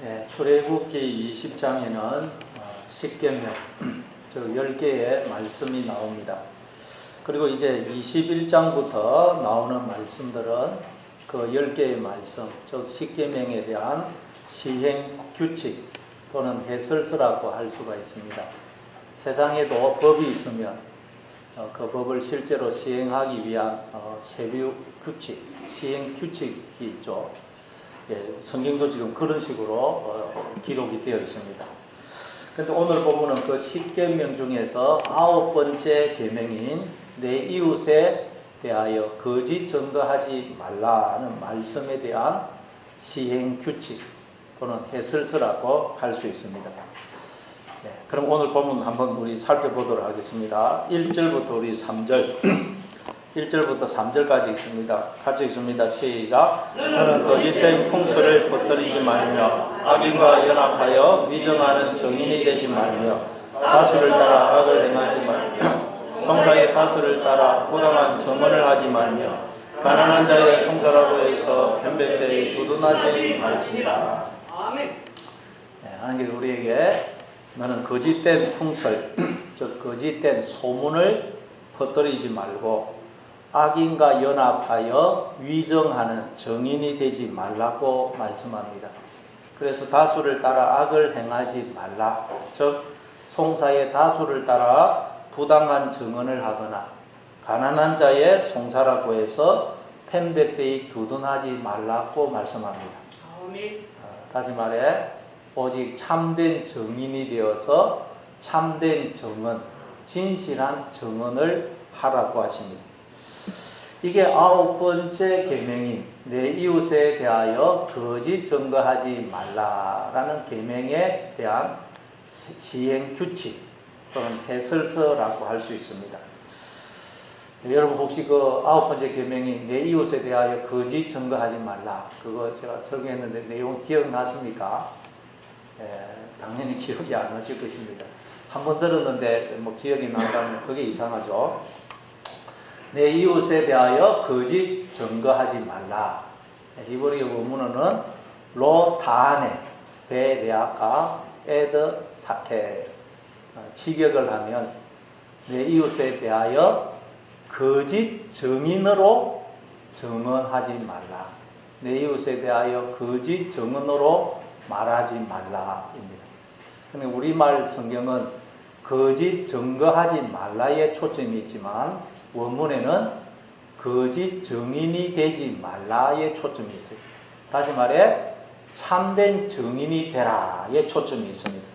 네, 출애굽기 20장에는 10계명, 즉 10개의 말씀이 나옵니다. 그리고 이제 21장부터 나오는 말씀들은 그 10개의 말씀, 즉 10계명에 대한 시행 규칙 또는 해설서라고 할 수가 있습니다. 세상에도 법이 있으면 그 법을 실제로 시행하기 위한 세부 규칙, 시행 규칙이 있죠. 성경도 지금 그런 식으로 기록이 되어 있습니다. 그런데 오늘 본문은 그 10계명 중에서 9번째 계명인 내 이웃에 대하여 거짓 증거하지 말라는 말씀에 대한 시행 규칙 또는 해설서라고 할 수 있습니다. 그럼 오늘 본문 한번 우리 살펴보도록 하겠습니다. 1절부터 우리 3절 1절부터 3절까지 있습니다. 같이 있습니다. 시작. 너는 거짓된 풍수를 퍼뜨리지 말며 악인과 연합하여 위정하는 정인이 되지 말며 다수를 따라 악을 행하지 말며 송사의 다수를 따라 부당한 증언을 하지 말며 가난한 자의 송사라고 해서 편백되이 두둔하지 말지니라. 아멘. 하나님께서 우리에게 너는 거짓된 풍설, 즉 거짓된 소문을 퍼뜨리지 말고 악인과 연합하여 위정하는 정인이 되지 말라고 말씀합니다. 그래서 다수를 따라 악을 행하지 말라. 즉 송사의 다수를 따라 부당한 증언을 하거나 가난한 자의 송사라고 해서 편백되이 두둔하지 말라고 말씀합니다. 다시 말해 오직 참된 정인이 되어서 참된 증언, 진실한 증언을 하라고 하십니다. 이게 9번째 계명인 내 이웃에 대하여 거짓 증거하지 말라라는 계명에 대한 시행 규칙 또는 해설서라고 할 수 있습니다. 여러분 혹시 그 9번째 계명인 내 이웃에 대하여 거짓 증거하지 말라, 그거 제가 설명했는데 내용 기억나십니까? 당연히 기억이 안 나실 것입니다. 한번 들었는데 뭐 기억이 난다면 그게 이상하죠. 내 이웃에 대하여 거짓 증거하지 말라. 히브리어 원문어는 로 다네 베레아카 에드 사케. 직역을 하면 내 이웃에 대하여 거짓 증인으로 증언하지 말라. 내 이웃에 대하여 거짓 증언으로 말하지 말라입니다. 근데 우리말 성경은 거짓 증거하지 말라에 초점이 있지만 원문에는 거짓 증인이 되지 말라에 초점이 있어요. 다시 말해 참된 증인이 되라에 초점이 있습니다.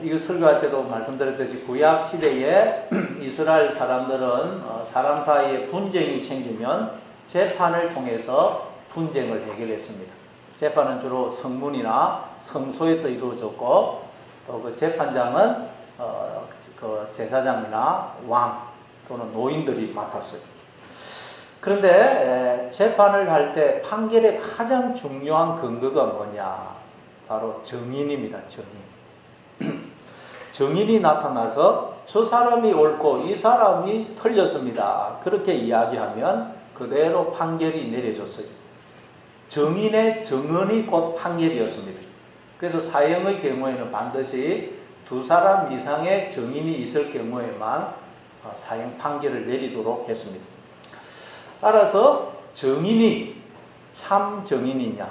이거 설교할 때도 말씀드렸듯이 구약 시대에 이스라엘 사람들은 사람 사이에 분쟁이 생기면 재판을 통해서 분쟁을 해결했습니다. 재판은 주로 성문이나 성소에서 이루어졌고 또 그 재판장은 그 제사장이나 왕 또는 노인들이 맡았어요. 그런데 재판을 할 때 판결의 가장 중요한 근거가 뭐냐? 바로 증인입니다. 증인. 증인이 나타나서 저 사람이 옳고 이 사람이 틀렸습니다. 그렇게 이야기하면 그대로 판결이 내려졌어요. 증인의 증언이 곧 판결이었습니다. 그래서 사형의 경우에는 반드시 2사람 이상의 증인이 있을 경우에만 사형 판결을 내리도록 했습니다. 따라서 증인이 참 증인이냐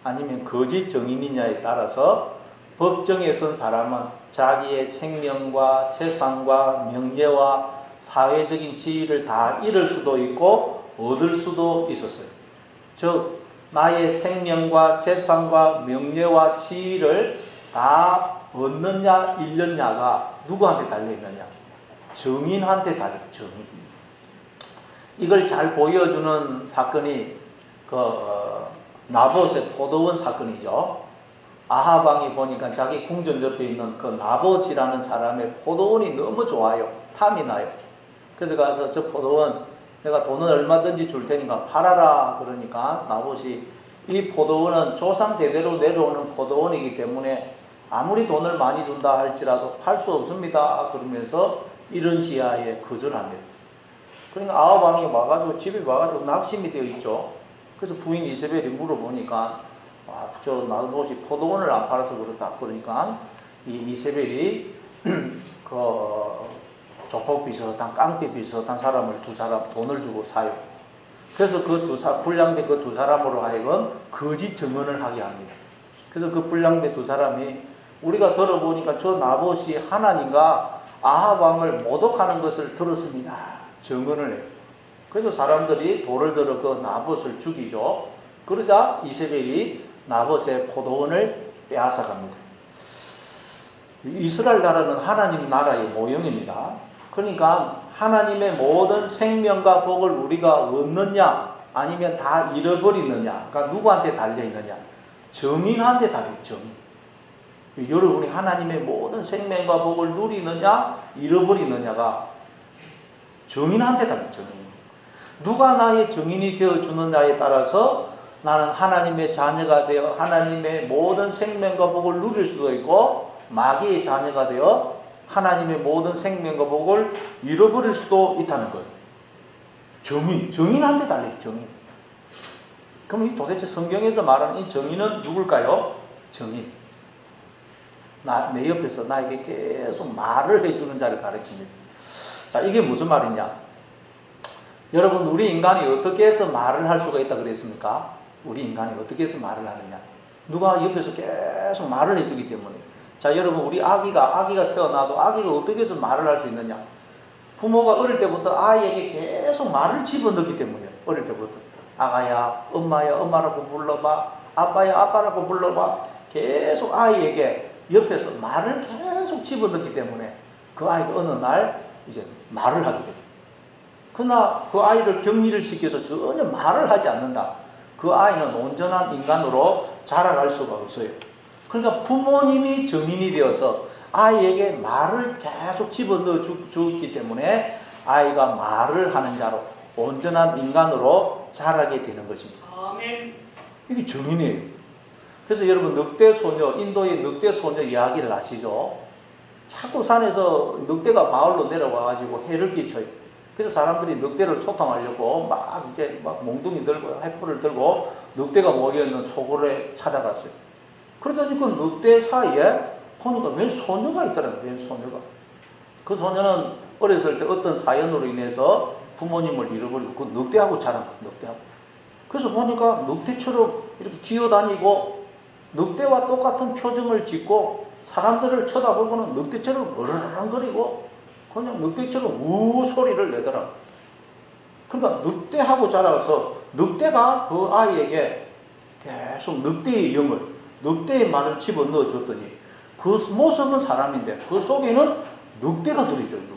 아니면 거짓 증인이냐에 따라서 법정에 선 사람은 자기의 생명과 재산과 명예와 사회적인 지위를 다 잃을 수도 있고 얻을 수도 있었어요. 즉 나의 생명과 재산과 명예와 지위를 다 얻느냐 잃느냐가 누구한테 달려있느냐? 증인한테 달려. 증인. 이걸 잘 보여주는 사건이 나봇의 포도원 사건이죠. 아합 왕이 보니까 자기 궁전 옆에 있는 그 나봇이라는 사람의 포도원이 너무 좋아요. 탐이 나요. 그래서 가서 저 포도원 내가 돈은 얼마든지 줄 테니까 팔아라. 그러니까 나봇이 이 포도원은 조상 대대로 내려오는 포도원이기 때문에 아무리 돈을 많이 준다 할지라도 팔 수 없습니다. 그러면서 이런 지하에 거절합니다. 그러니까 아합 왕이 와가지고 집에 와가지고 낙심이 되어 있죠. 그래서 부인 이세벨이 물어보니까 저 나봇이 포도원을 안 팔아서 그렇다. 그러니까 이 이세벨이 그 조폭 비슷한 깡패 비슷한 사람을 두 사람 돈을 주고 사요. 그래서 그 불량배 그 두 사람으로 하여금 거짓 증언을 하게 합니다. 그래서 그 불량배 두 사람이 우리가 들어보니까 저 나봇이 하나님과 아합 왕을 모독하는 것을 들었습니다. 증언을 해요. 그래서 사람들이 돌을 들어 그 나봇을 죽이죠. 그러자 이세벨이 나봇의 포도원을 빼앗아 갑니다. 이스라엘 나라는 하나님 나라의 모형입니다. 그러니까 하나님의 모든 생명과 복을 우리가 얻느냐 아니면 다 잃어버리느냐가 누구한테 달려있느냐? 증인한테 달려있죠. 증인. 여러분이 하나님의 모든 생명과 복을 누리느냐 잃어버리느냐가 증인한테 달려있죠. 누가 나의 증인이 되어주느냐에 따라서 나는 하나님의 자녀가 되어 하나님의 모든 생명과 복을 누릴 수도 있고 마귀의 자녀가 되어 하나님의 모든 생명과 복을 잃어버릴 수도 있다는 거예요. 정인한테 달려요. 정인. 그럼 이 도대체 성경에서 말하는 이 정인은 누굴까요? 정인. 내 옆에서 나에게 계속 말을 해주는 자를 가르칩니다. 자, 이게 무슨 말이냐? 여러분, 우리 인간이 어떻게 해서 말을 할 수가 있다 그랬습니까? 우리 인간이 어떻게 해서 말을 하느냐? 누가 옆에서 계속 말을 해주기 때문에. 자, 여러분, 우리 아기가 태어나도 아기가 어떻게 해서 말을 할 수 있느냐? 부모가 어릴 때부터 아이에게 계속 말을 집어넣기 때문이에요. 어릴 때부터. 아가야, 엄마야, 엄마라고 불러봐. 아빠야, 아빠라고 불러봐. 계속 아이에게 옆에서 말을 계속 집어넣기 때문에 그 아이가 어느 날 이제 말을 하게 됩니다. 그러나 그 아이를 격리를 시켜서 전혀 말을 하지 않는다. 그 아이는 온전한 인간으로 자라갈 수가 없어요. 그러니까 부모님이 증인이 되어서 아이에게 말을 계속 집어넣어 주기 때문에 아이가 말을 하는 자로 온전한 인간으로 자라게 되는 것입니다. 아멘. 이게 증인이에요. 그래서 여러분 늑대소녀, 인도의 늑대소녀 이야기를 아시죠? 자꾸 산에서 늑대가 마을로 내려와가지고 해를 끼쳐요. 그래서 사람들이 늑대를 소탕하려고 막 몽둥이 들고 횃불을 들고 늑대가 모여있는 소굴에 찾아갔어요. 그러더니 그 늑대 사이에 보니까 웬 소녀가 있더라고요. 웬 소녀가. 그 소녀는 어렸을 때 어떤 사연으로 인해서 부모님을 잃어버리고 그 늑대하고 자란 거예요. 늑대하고. 그래서 보니까 늑대처럼 이렇게 기어다니고 늑대와 똑같은 표정을 짓고 사람들을 쳐다보고는 늑대처럼 으르렁거리고 그냥 늑대처럼 우 소리를 내더라. 그러니까 늑대하고 자라서 늑대가 그 아이에게 계속 늑대의 영을, 늑대의 말을 집어넣어 줬더니 그 모습은 사람인데 그 속에는 늑대가 들어있더라고요.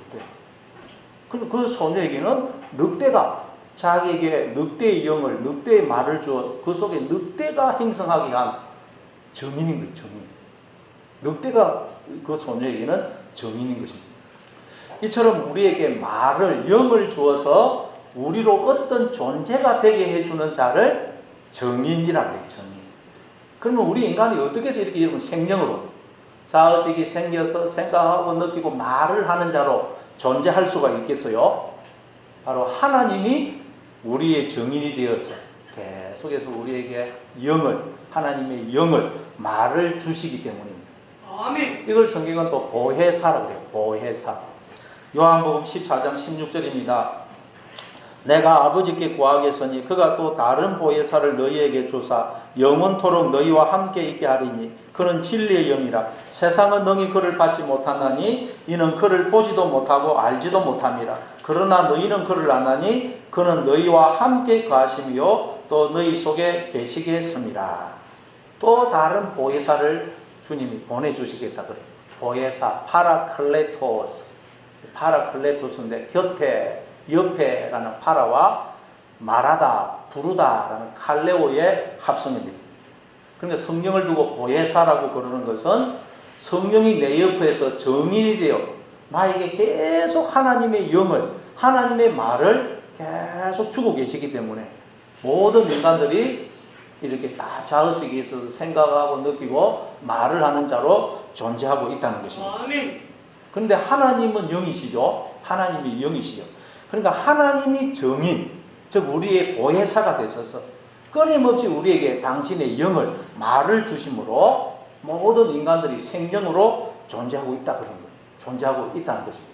늑대. 그 소녀에게는 늑대가 자기에게 늑대의 영을, 늑대의 말을 주어 그 속에 늑대가 행성하게 한 정인인 거예요. 정인. 늑대가 그 소녀에게는 정인인 것입니다. 이처럼 우리에게 말을, 영을 주어서 우리로 어떤 존재가 되게 해주는 자를 정인이라고 해요. 정인. 그러면 우리 인간이 어떻게 해서 이렇게 여러분 생명으로 자의식이 생겨서 생각하고 느끼고 말을 하는 자로 존재할 수가 있겠어요? 바로 하나님이 우리의 정인이 되어서 계속해서 우리에게 영을, 하나님의 영을, 말을 주시기 때문입니다. 아멘. 이걸 성경은 또 보혜사라고 그래요. 보혜사. 요한복음 14장 16절입니다. 내가 아버지께 구하겠으니 그가 또 다른 보혜사를 너희에게 주사 영원토록 너희와 함께 있게 하리니 그는 진리의 영이라. 세상은 능히 그를 받지 못하나니 이는 그를 보지도 못하고 알지도 못함이라. 그러나 너희는 그를 아나니 그는 너희와 함께 거하시며 또 너희 속에 계시게 했습니다. 또 다른 보혜사를 주님이 보내주시겠다 그래요. 보혜사 파라클레토스. 파라클레토스인데 곁에, 옆에라는 파라와 말하다, 부르다라는 칼레오의 합성입니다. 그러니까 성령을 두고 보혜사라고 그러는 것은 성령이 내 옆에서 정인이 되어 나에게 계속 하나님의 영을, 하나님의 말을 계속 주고 계시기 때문에 모든 인간들이 이렇게 다 자의식이 있어서 생각하고 느끼고 말을 하는 자로 존재하고 있다는 것입니다. 그런데 하나님은 영이시죠. 하나님이 영이시죠. 그러니까 하나님이 정인, 즉 우리의 보혜사가 되셔서 끊임없이 우리에게 당신의 영을, 말을 주심으로 모든 인간들이 생명으로 존재하고 있다 그런 거예요. 존재하고 있다는 것입니다.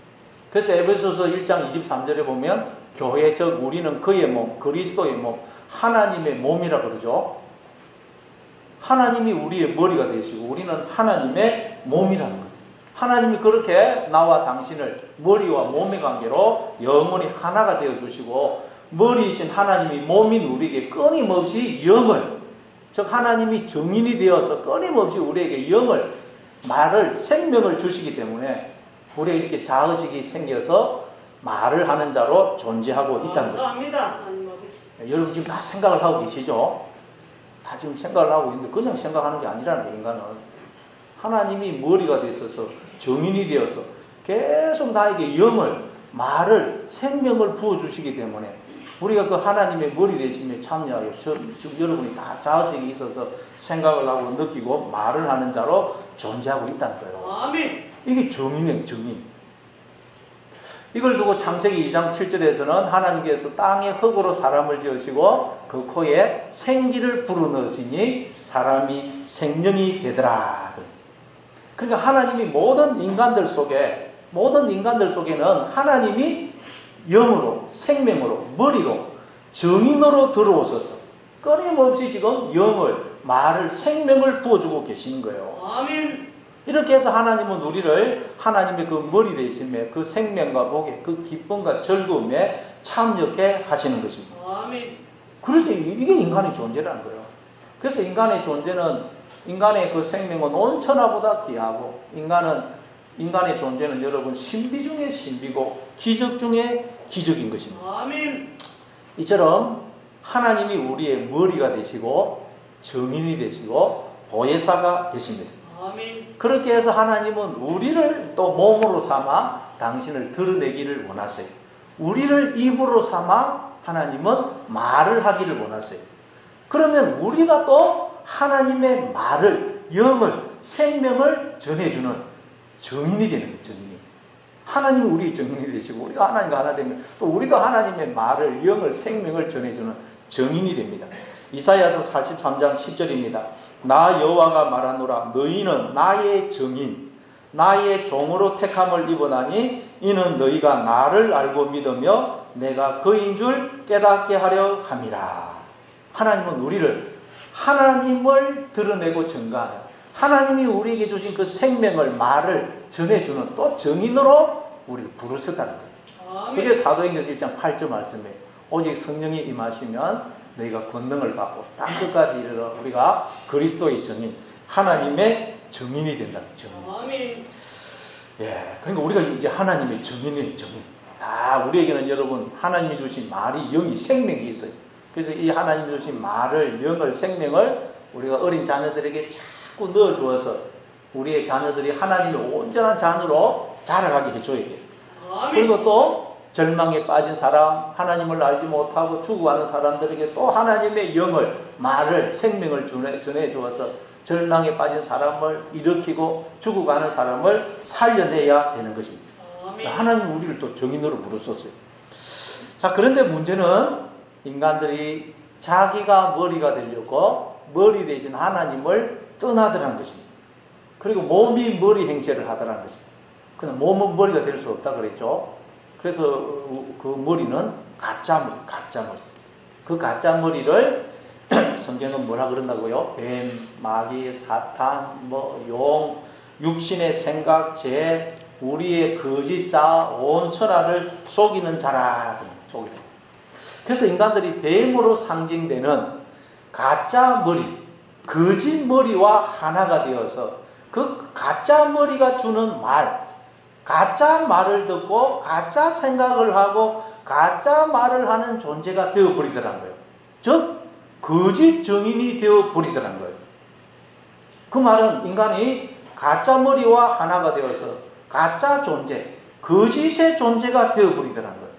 그래서 에베소서 1장 23절에 보면 교회 즉 우리는 그의 몸, 그리스도의 몸, 하나님의 몸이라 그러죠. 하나님이 우리의 머리가 되시고 우리는 하나님의 몸이라는 거예요. 하나님이 그렇게 나와 당신을 머리와 몸의 관계로 영원히 하나가 되어주시고 머리이신 하나님이 몸인 우리에게 끊임없이 영을, 즉 하나님이 정인이 되어서 끊임없이 우리에게 영을, 말을, 생명을 주시기 때문에 우리에게 이렇게 자의식이 생겨서 말을 하는 자로 존재하고 있다는 것입니다. 여러분 지금 다 생각을 하고 계시죠? 다 지금 생각을 하고 있는데 그냥 생각하는 게 아니라는 거예요. 인간은 하나님이 머리가 되어서 정인이 되어서 계속 나에게 영을, 말을, 생명을 부어주시기 때문에 우리가 그 하나님의 머리 되심에 참여하여 지금 여러분이 다 자의식이 있어서 생각을 하고 느끼고 말을 하는 자로 존재하고 있다는 거예요. 아멘. 이게 정인이에요. 정인. 이걸 두고 창세기 2장 7절에서는 하나님께서 땅의 흙으로 사람을 지으시고 그 코에 생기를 불어넣으시니 사람이 생명이 되더라. 그러니까 하나님이 모든 인간들 속에는 하나님이 영으로, 생명으로, 머리로, 정인으로 들어오셔서 끊임없이 지금 영을, 말을, 생명을 부어주고 계시는 거예요. 아멘. 이렇게 해서 하나님은 우리를 하나님의 그 머리 되심에 그 생명과 복에 그 기쁨과 즐거움에 참여케 하시는 것입니다. 아멘. 그래서 이게 인간의 존재라는 거예요. 그래서 인간의 존재는, 인간의 그 생명은 온천하보다 귀하고 인간의 존재는 여러분 신비 중에 신비고 기적 중에 기적인 것입니다. 아멘. 이처럼 하나님이 우리의 머리가 되시고 정인이 되시고 보혜사가 되십니다. 아멘. 그렇게 해서 하나님은 우리를 또 몸으로 삼아 당신을 드러내기를 원하세요. 우리를 입으로 삼아 하나님은 말을 하기를 원하세요. 그러면 우리가 또 하나님의 말을, 영을, 생명을 전해주는 정인이 되는 거예요. 정인이. 하나님이 우리의 정인이 되시고 우리가 하나님과 하나 되면 또 우리도 하나님의 말을, 영을, 생명을 전해주는 정인이 됩니다. 이사야서 43장 10절입니다. 나 여호와가 말하노라 너희는 나의 정인 나의 종으로 택함을 입어나니 이는 너희가 나를 알고 믿으며 내가 그인 줄 깨닫게 하려 함이라. 하나님은 우리를 하나님을 드러내고 증거하는 하나님이 우리에게 주신 그 생명을 말을 전해주는 또 정인으로 우리를 부르셨다는 거예요. 그게 사도행전 1장 8절 말씀이에요. 오직 성령이 임하시면 너희가 권능을 받고 땅 끝까지 이르러 우리가 그리스도의 정인, 하나님의 정인이 된다는 정인. 아멘. 예, 그러니까 우리가 이제 하나님의 정인이에요. 정인. 다 우리에게는 여러분 하나님이 주신 말이, 영이, 생명이 있어요. 그래서 이 하나님이 주신 말을, 영을, 생명을 우리가 어린 자녀들에게 자꾸 넣어주어서 우리의 자녀들이 하나님의 온전한 자녀로 자라가게 해줘야 돼요. 그리고 또 절망에 빠진 사람, 하나님을 알지 못하고 죽어가는 사람들에게 또 하나님의 영을, 말을, 생명을 전해주어서 절망에 빠진 사람을 일으키고 죽어가는 사람을 살려내야 되는 것입니다. 하나님 우리를 또 정인으로 부르셨어요. 자, 그런데 문제는 인간들이 자기가 머리가 되려고 머리 대신 하나님을 떠나더라는 것입니다. 그리고 몸이 머리 행세를 하더라는 것입니다. 그냥 몸은 머리가 될 수 없다 그랬죠. 그래서 그 머리는 가짜머리. 그 가짜머리를 성경은 뭐라 그런다고요? 뱀, 마귀, 사탄, 용, 육신의 생각, 죄, 우리의 거짓 자, 온 천하를 속이는 자라. 그래서 인간들이 뱀으로 상징되는 가짜 머리, 거짓 머리와 하나가 되어서 그 가짜 머리가 주는 말, 가짜 말을 듣고 가짜 생각을 하고 가짜 말을 하는 존재가 되어버리더란 거예요. 즉 거짓 정인이 되어버리더란 거예요. 그 말은 인간이 가짜 머리와 하나가 되어서 가짜 존재, 거짓의 존재가 되어버리더란 거예요.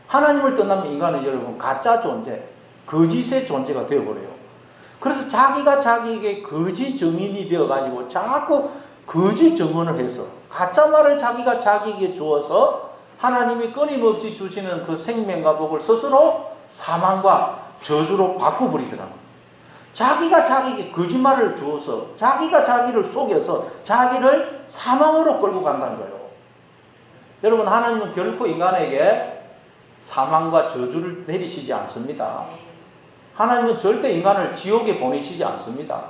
하나님을 떠나면 인간은 여러분 가짜 존재, 거짓의 존재가 되어버려요. 그래서 자기가 자기에게 거짓 정인이 되어가지고 자꾸 거짓 증언을 해서 가짜 말을 자기가 자기에게 주어서 하나님이 끊임없이 주시는 그 생명과 복을 스스로 사망과 저주로 바꿔버리더라는 거예요. 자기가 자기에게 거짓말을 주어서 자기가 자기를 속여서 자기를 사망으로 끌고 간다는 거예요. 여러분, 하나님은 결코 인간에게 사망과 저주를 내리시지 않습니다. 하나님은 절대 인간을 지옥에 보내시지 않습니다.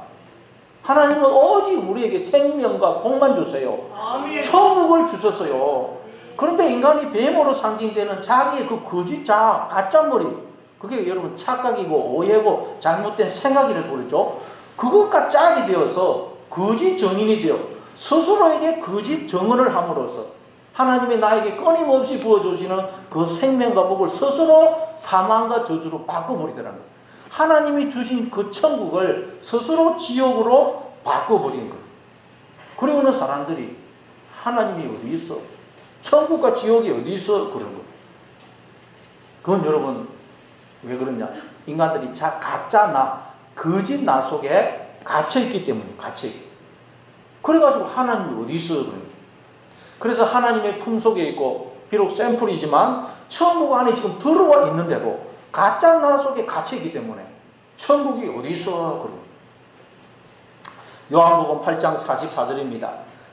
하나님은 오직 우리에게 생명과 복만 주세요. 아멘. 천국을 주셨어요. 그런데 인간이 뱀으로 상징되는 자기의 그 거짓자, 가짜머리, 그게 여러분 착각이고 오해고 잘못된 생각이라고 그러죠. 그것과 짝이 되어서 거짓 정인이 되어 스스로에게 거짓 정언을 함으로써 하나님이 나에게 끊임없이 부어주시는 그 생명과 복을 스스로 사망과 저주로 바꿔버리더라는 거예요. 하나님이 주신 그 천국을 스스로 지옥으로 바꿔버린 거예요. 그러고는 사람들이 하나님이 어디 있어? 천국과 지옥이 어디 있어? 그런 거예요. 그건 여러분 왜 그러냐? 인간들이 가짜 나, 거짓 나 속에 갇혀있기 때문에 갇혀있기. 그래가지고 하나님이 어디 있어? 그런 거예요. 그래서 하나님의 품속에 있고 비록 샘플이지만 천국 안에 지금 들어와 있는데도 가짜 나 속에 갇혀있기 때문에 천국이 어디 있어? 그런 요한복음 8장 44절입니다.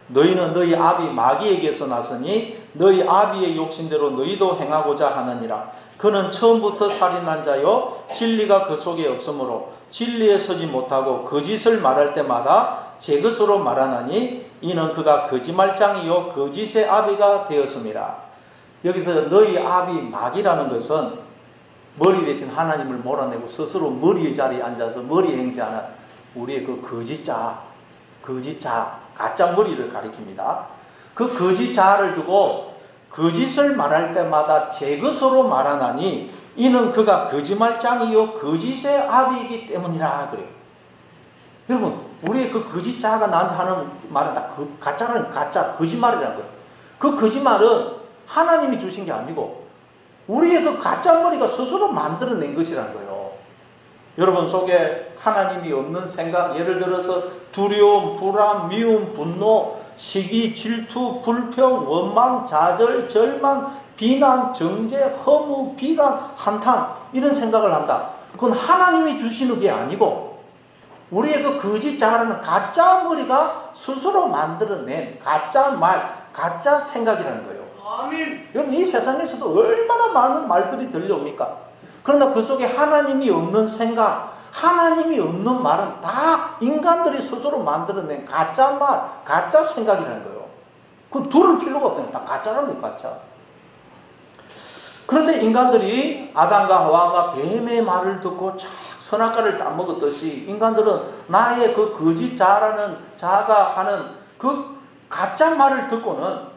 너희는 너희 아비 마귀에게서 났으니 너희 아비의 욕심대로 너희도 행하고자 하느니라. 그는 처음부터 살인한 자요 진리가 그 속에 없으므로 진리에 서지 못하고 거짓을 말할 때마다 제 것으로 말하나니 이는 그가 거짓말장이요 거짓의 아비가 되었습니다. 여기서 너희 아비 마귀라는 것은 머리 대신 하나님을 몰아내고 스스로 머리의 자리에 앉아서 머리 행세하는 우리의 그 거짓자, 가짜 머리를 가리킵니다. 그 거짓자를 두고 거짓을 말할 때마다 제 것으로 말하나니 이는 그가 거짓말장이요 거짓의 아비이기 때문이라 그래요. 여러분, 우리의 그 거짓자가 나한테 하는 말은 다 가짜는 가짜, 거짓말이라는 거예요. 그 거짓말은 하나님이 주신 게 아니고 우리의 그 가짜머리가 스스로 만들어낸 것이라는 거예요. 여러분 속에 하나님이 없는 생각, 예를 들어서 두려움, 불안, 미움, 분노, 시기, 질투, 불평, 원망, 좌절, 절망, 비난, 정죄, 허무, 비관, 한탄 이런 생각을 한다. 그건 하나님이 주시는 게 아니고 우리의 그 거짓자라는 가짜 머리가 스스로 만들어낸 가짜 말, 가짜 생각이라는 거예요. 아멘. 여러분 이 세상에서도 얼마나 많은 말들이 들려옵니까? 그러나 그 속에 하나님이 없는 생각, 하나님이 없는 말은 다 인간들이 스스로 만들어낸 가짜 말, 가짜 생각이라는 거예요. 그건 두를 필요가 없다는 거예요. 다 가짜라는 거예요, 가짜. 그런데 인간들이 아담과 하와가 뱀의 말을 듣고 선악과를 따먹었듯이 인간들은 나의 그 거짓자라는 자가 하는 그 가짜 말을 듣고는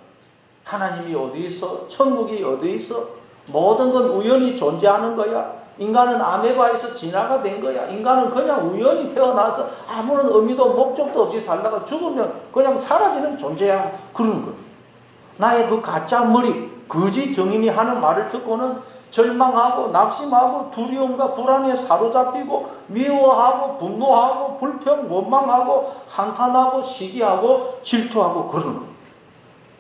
하나님이 어디 있어? 천국이 어디 있어? 모든 건 우연히 존재하는 거야. 인간은 아메바에서 진화가 된 거야. 인간은 그냥 우연히 태어나서 아무런 의미도 목적도 없이 살다가 죽으면 그냥 사라지는 존재야. 그러는 거야. 나의 그 가짜 머리, 거짓 정인이 하는 말을 듣고는 절망하고 낙심하고 두려움과 불안에 사로잡히고 미워하고 분노하고 불평, 원망하고 한탄하고 시기하고 질투하고 그러는 거야.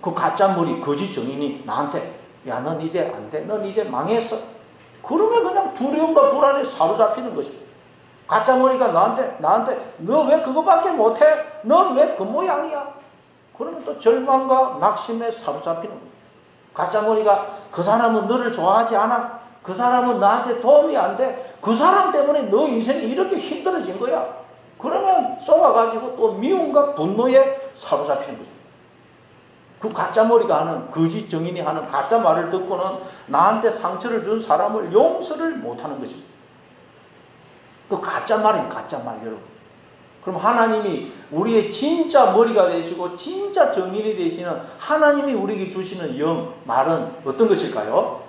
그 가짜 머리, 거짓 정인이 나한테 야, 넌 이제 안 돼. 넌 이제 망했어. 그러면 그냥 두려움과 불안에 사로잡히는 것입니다. 가짜 머리가 나한테 너 왜 그거밖에 못해? 넌 왜 그 모양이야? 그러면 또 절망과 낙심에 사로잡히는 거예요. 가짜 머리가 그 사람은 너를 좋아하지 않아. 그 사람은 나한테 도움이 안 돼. 그 사람 때문에 너 인생이 이렇게 힘들어진 거야. 그러면 쏘아가지고 또 미움과 분노에 사로잡히는 거죠. 그 가짜 머리가 하는 거짓 정인이 하는 가짜 말을 듣고는 나한테 상처를 준 사람을 용서를 못하는 것입니다. 그 가짜 말이에요. 가짜 말 여러분. 그럼 하나님이 우리의 진짜 머리가 되시고 진짜 정인이 되시는 하나님이 우리에게 주시는 영 말은 어떤 것일까요?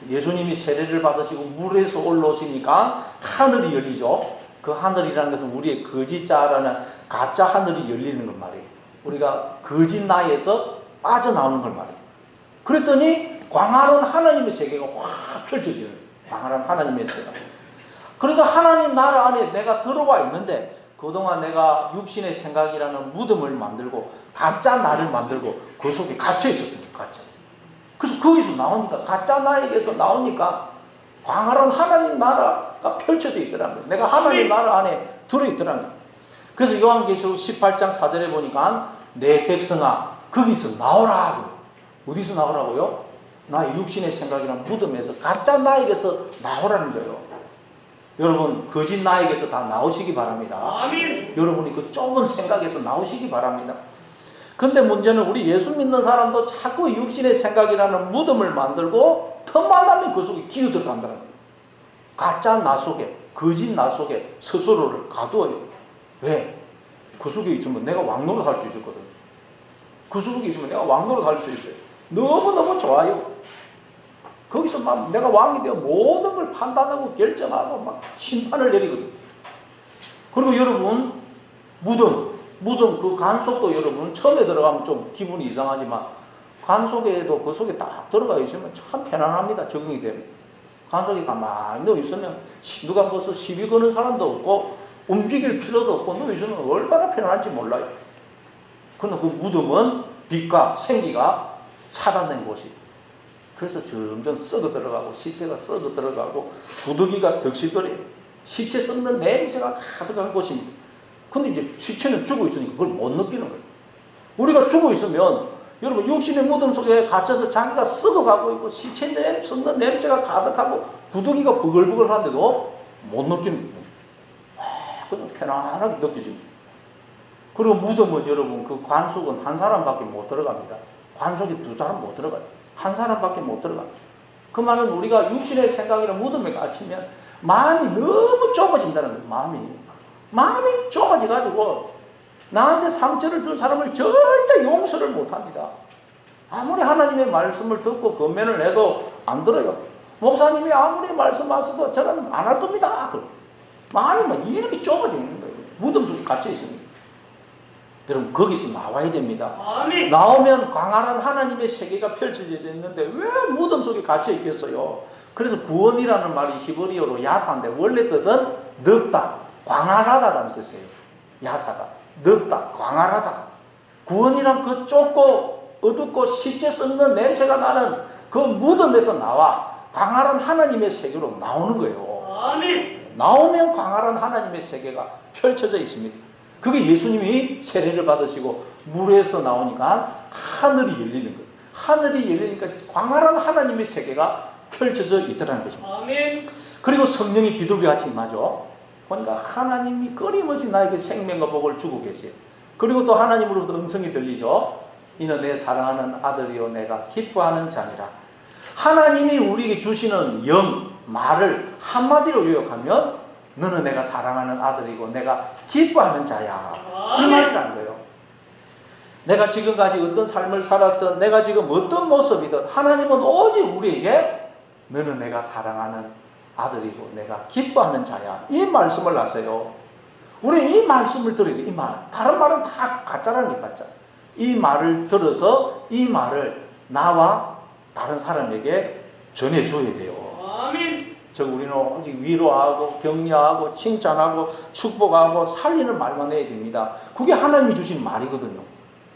예수님이 세례를 받으시고 물에서 올라오시니까 하늘이 열리죠. 그 하늘이라는 것은 우리의 거짓자라는 가짜 하늘이 열리는 것 말이에요. 우리가 거짓 나에서 빠져나오는 걸 말이에요. 그랬더니 광활한 하나님의 세계가 확 펼쳐지는 광활한 하나님의 세계. 그러니까 하나님 나라 안에 내가 들어와 있는데 그동안 내가 육신의 생각이라는 무덤을 만들고 가짜 나를 만들고 그 속에 갇혀 있었던 거예요. 가짜. 그래서 거기서 나오니까 가짜 나에게서 나오니까 광활한 하나님 나라가 펼쳐져 있더라는 거예요. 내가 하나님 나라 안에 들어있더라는 거예요. 그래서 요한계시록 18장 4절에 보니까 내 백성아 거기서 나오라. 어디서 나오라고요? 나의 육신의 생각이란 무덤에서 가짜 나에게서 나오라는 거예요. 여러분 거짓 나에게서 다 나오시기 바랍니다. 아멘. 여러분이 그 좁은 생각에서 나오시기 바랍니다. 근데 문제는 우리 예수 믿는 사람도 자꾸 육신의 생각이라는 무덤을 만들고 틈만 나면 그 속에 기어 들어간다는 거예요. 가짜 나 속에, 거짓 나 속에 스스로를 가두어요. 왜? 그 속에 있으면 내가 왕노릇 할 수 있었거든. 그 속에 있으면 내가 왕노릇 할 수 있어요. 너무너무 좋아요. 거기서 막 내가 왕이 되어 모든 걸 판단하고 결정하고 막 심판을 내리거든. 그리고 여러분 무덤 그 관 속도 여러분 처음에 들어가면 좀 기분이 이상하지만 관 속에도 그 속에 딱 들어가 있으면 참 편안합니다. 적응이 되면. 관 속에 가만히 누워 있으면 누가 벌써 시비 거는 사람도 없고 움직일 필요도 없고 누워 있으면 얼마나 편안할지 몰라요. 그러나 그 무덤은 빛과 생기가 차단된 곳이. 그래서 점점 썩어 들어가고 시체가 썩어 들어가고 구더기가 덕실거려요. 시체 썩는 냄새가 가득한 곳입니다. 근데 이제 시체는 죽어 있으니까 그걸 못 느끼는 거예요. 우리가 죽어 있으면 여러분 육신의 무덤 속에 갇혀서 자기가 썩어가고 있고 시체 썩는 냄새가 가득하고 구더기가 버글버글한데도 못 느끼는 거예요. 그냥 편안하게 느껴집니다. 그리고 무덤은 여러분 그 관 속은 한 사람밖에 못 들어갑니다. 관 속에 두 사람 못 들어가요. 한 사람밖에 못 들어가요. 그 말은 우리가 육신의 생각이나 무덤에 갇히면 마음이 너무 좁아진다는 거예요. 마음이 좁아져가지고 나한테 상처를 준 사람을 절대 용서를 못합니다. 아무리 하나님의 말씀을 듣고 권면을 해도 안 들어요. 목사님이 아무리 말씀하셔도 저는 안 할 겁니다. 마음이 막 이렇게 좁아져 있는 거예요. 무덤 속에 갇혀 있습니다. 여러분 거기서 나와야 됩니다. 아멘. 나오면 광활한 하나님의 세계가 펼쳐져 있는데 왜 무덤 속에 갇혀 있겠어요? 그래서 구원이라는 말이 히브리어로 야사인데 원래 뜻은 넓다, 광활하다라는 뜻이에요. 야사가 넓다, 광활하다. 구원이란 그 좁고 어둡고 시체 썩는 냄새가 나는 그 무덤에서 나와 광활한 하나님의 세계로 나오는 거예요. 아멘. 나오면 광활한 하나님의 세계가 펼쳐져 있습니다. 그게 예수님이 세례를 받으시고 물에서 나오니까 하늘이 열리는 거예요. 하늘이 열리니까 광활한 하나님의 세계가 펼쳐져 있더라는 것입니다. 아멘. 그리고 성령이 비둘기같이 임하죠. 그러니까 하나님이 끊임없이 나에게 생명과 복을 주고 계세요. 그리고 또 하나님으로부터 음성이 들리죠. 이는 내 사랑하는 아들이요 내가 기뻐하는 자니라. 하나님이 우리에게 주시는 말을 한마디로 요약하면 너는 내가 사랑하는 아들이고 내가 기뻐하는 자야. 이 말이라는 거예요. 내가 지금까지 어떤 삶을 살았든 내가 지금 어떤 모습이든 하나님은 오직 우리에게 너는 내가 사랑하는 아들이고 내가 기뻐하는 자야. 이 말씀을 하세요. 우리는 이 말씀을 들어야 돼요. 이 말. 다른 말은 다 가짜라는 게 가짜. 이 말을 들어서 이 말을 나와 다른 사람에게 전해줘야 돼요. 아멘. 우리는 오직 위로하고 격려하고 칭찬하고 축복하고 살리는 말만 해야 됩니다. 그게 하나님이 주신 말이거든요.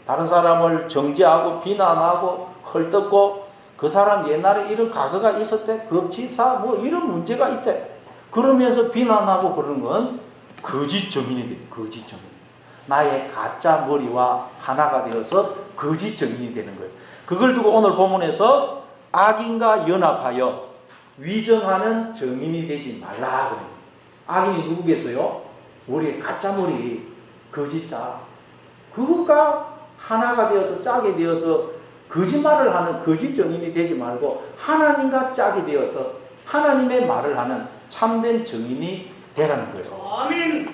다른 사람을 정죄하고 비난하고 헐뜯고 그 사람 옛날에 이런 과거가 있었대, 그 집사 뭐 이런 문제가 있대 그러면서 비난하고 그러는 건 거짓 증인이 돼요. 거짓 증인. 나의 가짜 머리와 하나가 되어서 거짓 증인이 되는 거예요. 그걸 두고 오늘 본문에서 악인과 연합하여 위정하는 증인이 되지 말라 그래요. 악인이 누구겠어요? 우리의 가짜 머리, 거짓자. 그것과 하나가 되어서 짝이 되어서 거짓말을 하는 거짓 증인이 되지 말고 하나님과 짝이 되어서 하나님의 말을 하는 참된 증인이 되라는 거예요. 아멘.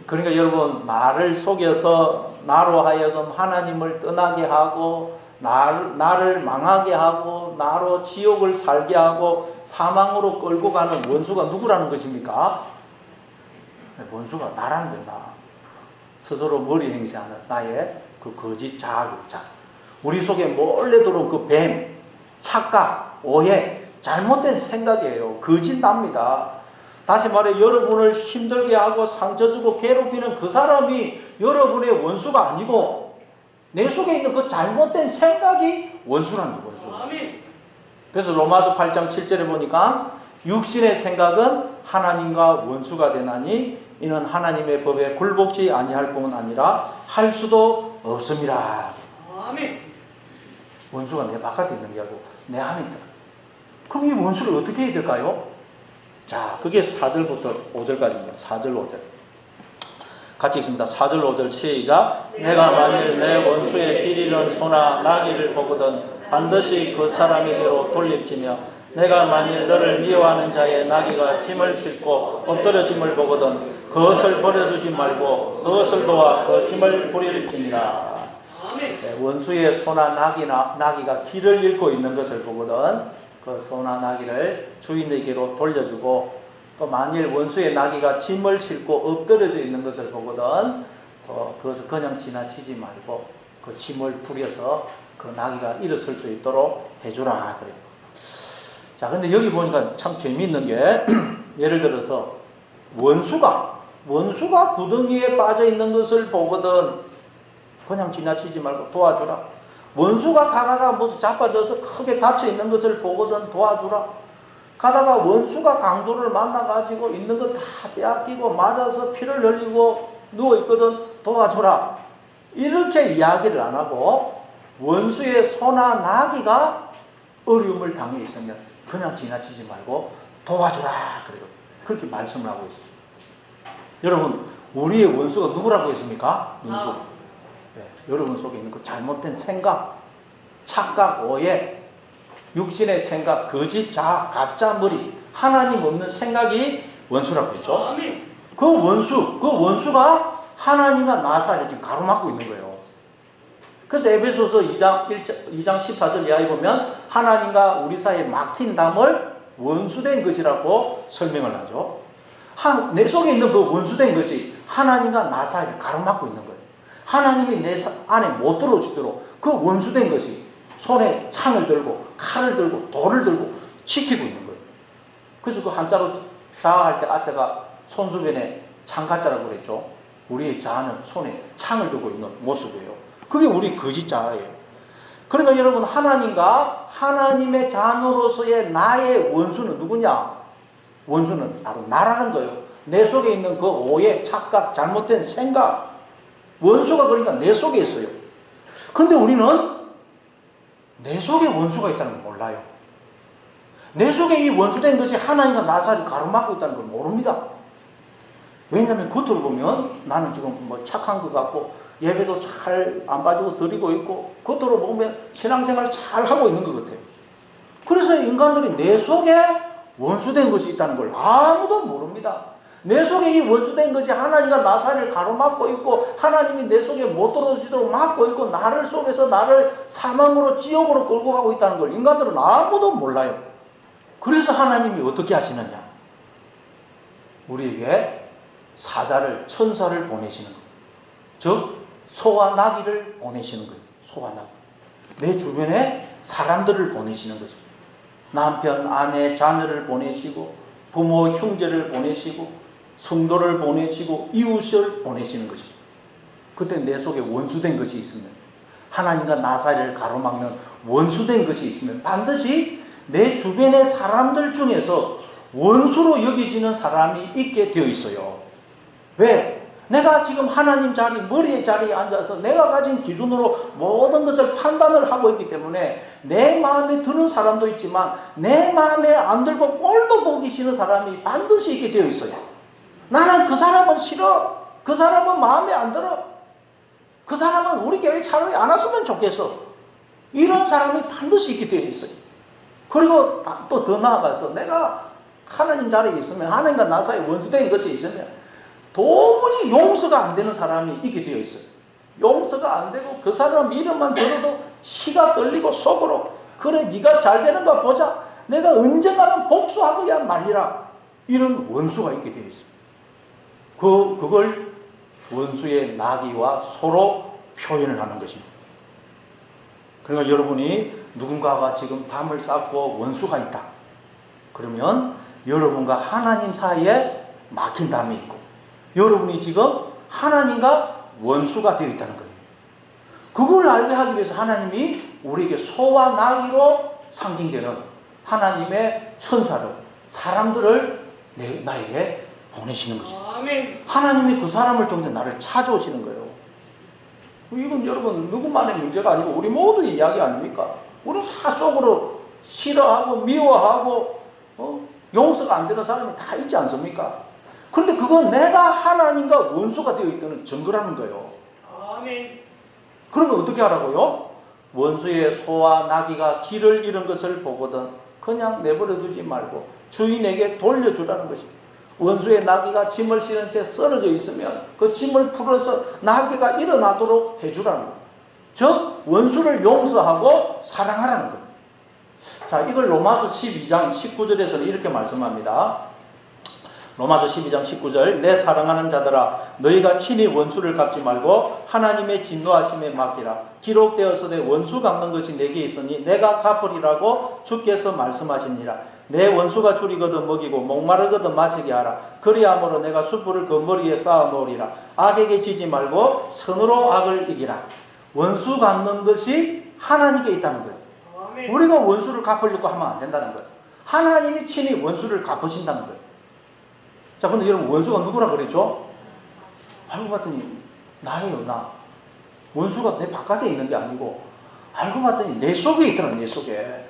그러니까 여러분 나를 속여서 나로 하여금 하나님을 떠나게 하고 나를 망하게 하고 나로 지옥을 살게 하고 사망으로 끌고 가는 원수가 누구라는 것입니까? 원수가 나라는 거야. 나. 스스로 머리 행세하는 나의 그 거짓 자아극자. 우리 속에 몰래 들어온 그 뱀, 착각, 오해, 잘못된 생각이에요. 거짓납니다. 다시 말해 여러분을 힘들게 하고 상처 주고 괴롭히는 그 사람이 여러분의 원수가 아니고 내 속에 있는 그 잘못된 생각이 원수라는 거예요. 원수. 아멘. 그래서 로마서 8장 7절에 보니까 육신의 생각은 하나님과 원수가 되나니 이는 하나님의 법에 굴복지 아니할 뿐 아니라 할 수도 없음이라. 아멘. 원수가 내 바깥에 있는 게 아니고 내 안에 있다. 그럼 이 원수를 어떻게 해야 될까요? 자, 그게 4절부터 5절까지입니다. 4절 5절 같이 읽습니다. 4절 5절 시작. 내가 만일 내 원수의 길 잃은 소나 나귀를 보거든 반드시 그 사람에게로 돌릴지며 내가 만일 너를 미워하는 자의 나귀가 짐을 싣고 엎드려짐을 보거든 그것을 버려두지 말고 그것을 도와 그 짐을 부릴지니라. 네, 원수의 소나 나귀가 길을 잃고 있는 것을 보거든 그 소나 나귀를 주인에게로 돌려주고 또 만일 원수의 나귀가 짐을 싣고 엎드려져 있는 것을 보거든 또 그것을 그냥 지나치지 말고 그 짐을 부려서 그 나귀가 일어설 수 있도록 해주라 그래요. 자, 근데 여기 보니까 참 재미있는 게 예를 들어서 원수가 구덩이에 빠져 있는 것을 보거든 그냥 지나치지 말고 도와주라. 원수가 가다가 무슨 자빠져서 크게 다쳐 있는 것을 보거든 도와주라. 가다가 원수가 강도를 만나가지고 있는 거 다 빼앗기고 맞아서 피를 흘리고 누워있거든 도와주라. 이렇게 이야기를 안 하고 원수의 소나 나귀가 어려움을 당해 있으면 그냥 지나치지 말고 도와주라. 그렇게 말씀을 하고 있습니다. 여러분, 우리의 원수가 누구라고 했습니까? 원수. 네, 여러분 속에 있는 그 잘못된 생각, 착각, 오해, 육신의 생각, 거짓, 자아, 가짜 머리, 하나님 없는 생각이 원수라고 했죠. 그 원수가 하나님과 나사를 지금 가로막고 있는 거예요. 그래서 에베소서 2장 14절 이하에 보면 하나님과 우리 사이에 막힌 담을 원수된 것이라고 설명을 하죠. 내 속에 있는 그 원수된 것이 하나님과 나 사이를 가로막고 있는 거예요. 하나님이 내 안에 못 들어오시도록 그 원수된 것이 손에 창을 들고 칼을 들고 돌을 들고 지키고 있는 거예요. 그래서 그 한자로 자아할 때 아자가 손주변에 창가자라고 그랬죠. 우리의 자아는 손에 창을 들고 있는 모습이에요. 그게 우리 거짓 자아예요. 그러니까 여러분, 하나님과 하나님의 자녀로서의 나의 원수는 누구냐? 원수는 바로 나라는 거예요. 내 속에 있는 그 오해, 착각, 잘못된 생각. 원수가 그러니까 내 속에 있어요. 그런데 우리는 내 속에 원수가 있다는 걸 몰라요. 내 속에 이 원수된 것이 하나님과 나 사이를 가로막고 있다는 걸 모릅니다. 왜냐하면 겉으로 보면 나는 지금 뭐 착한 것 같고 예배도 잘 안 빠지고 드리고 있고 겉으로 보면 신앙생활 잘 하고 있는 것 같아요. 그래서 인간들이 내 속에 원수된 것이 있다는 걸 아무도 모릅니다. 내 속에 이 원수된 것이 하나님과 나 사이를 가로막고 있고 하나님이 내 속에 못 들어오지도록 막고 있고 나를 속에서 나를 사망으로 지옥으로 끌고 가고 있다는 걸 인간들은 아무도 몰라요. 그래서 하나님이 어떻게 하시느냐? 우리에게 사자를, 천사를 보내시는 거예요. 즉 소와 나귀를 보내시는 거예요. 소와 나귀. 내 주변에 사람들을 보내시는 거죠. 남편, 아내, 자녀를 보내시고 부모, 형제를 보내시고 성도를 보내시고 이웃을 보내시는 것입니다. 그때 내 속에 원수된 것이 있으면, 하나님과 나 사이를 가로막는 원수된 것이 있으면 반드시 내 주변의 사람들 중에서 원수로 여겨지는 사람이 있게 되어 있어요. 왜? 내가 지금 하나님 자리, 머리의 자리에 앉아서 내가 가진 기준으로 모든 것을 판단을 하고 있기 때문에 내 마음에 드는 사람도 있지만 내 마음에 안 들고 꼴도 보기 싫은 사람이 반드시 있게 되어 있어요. 나는 그 사람은 싫어. 그 사람은 마음에 안 들어. 그 사람은 우리 교회 차라리 안 왔으면 좋겠어. 이런 사람이 반드시 있게 되어 있어요. 그리고 또 더 나아가서 내가 하나님 자리에 있으면, 하나님과 나 사이에 원수된 것이 있으면 도무지 용서가 안 되는 사람이 있게 되어 있어요. 용서가 안 되고 그 사람 이름만 들어도 치가 떨리고 속으로 그래 네가 잘 되는 거 보자. 내가 언젠가는 복수하고야 말리라. 이런 원수가 있게 되어 있어요. 그걸 원수의 나귀와 소로 표현을 하는 것입니다. 그러니까 여러분이 누군가가 지금 담을 쌓고 원수가 있다. 그러면 여러분과 하나님 사이에 막힌 담이 있고 여러분이 지금 하나님과 원수가 되어 있다는 거예요. 그걸 알게 하기 위해서 하나님이 우리에게 소와 나귀로 상징되는 하나님의 천사를, 사람들을 나에게 보내시는 것입니다. 아멘. 하나님이 그 사람을 통해서 나를 찾아오시는 거예요. 이건 여러분 누구만의 문제가 아니고 우리 모두의 이야기 아닙니까? 우리 다 속으로 싫어하고 미워하고 용서가 안 되는 사람이 다 있지 않습니까? 그런데 그건 내가 하나님과 원수가 되어 있다는 증거라는 거예요. 아멘. 그러면 어떻게 하라고요? 원수의 소와 나귀가 길을 잃은 것을 보거든 그냥 내버려 두지 말고 주인에게 돌려주라는 것입니다. 원수의 나귀가 짐을 실은 채 쓰러져 있으면 그 짐을 풀어서 나귀가 일어나도록 해주라는 거예요. 즉 원수를 용서하고 사랑하라는 거예요. 자, 이걸 로마서 12장 19절에서는 이렇게 말씀합니다. 로마서 12장 19절 내 사랑하는 자들아 너희가 친히 원수를 갚지 말고 하나님의 진노하심에 맡기라. 기록되었으되 원수 갚는 것이 내게 있으니 내가 갚으리라고 주께서 말씀하시니라. 내 원수가 줄이거든 먹이고 목마르거든 마시게 하라. 그리함으로 내가 숯불을 그 머리에 쌓아 놓으리라. 악에게 지지 말고 선으로 악을 이기라. 원수 갚는 것이 하나님께 있다는 거예요. 아멘. 우리가 원수를 갚으려고 하면 안 된다는 거예요. 하나님이 친히 원수를 갚으신다는 거예요. 자, 근데 여러분 원수가 누구라 그랬죠? 알고 봤더니 나예요, 나. 원수가 내 바깥에 있는 게 아니고 알고 봤더니 내 속에 있더라, 내 속에.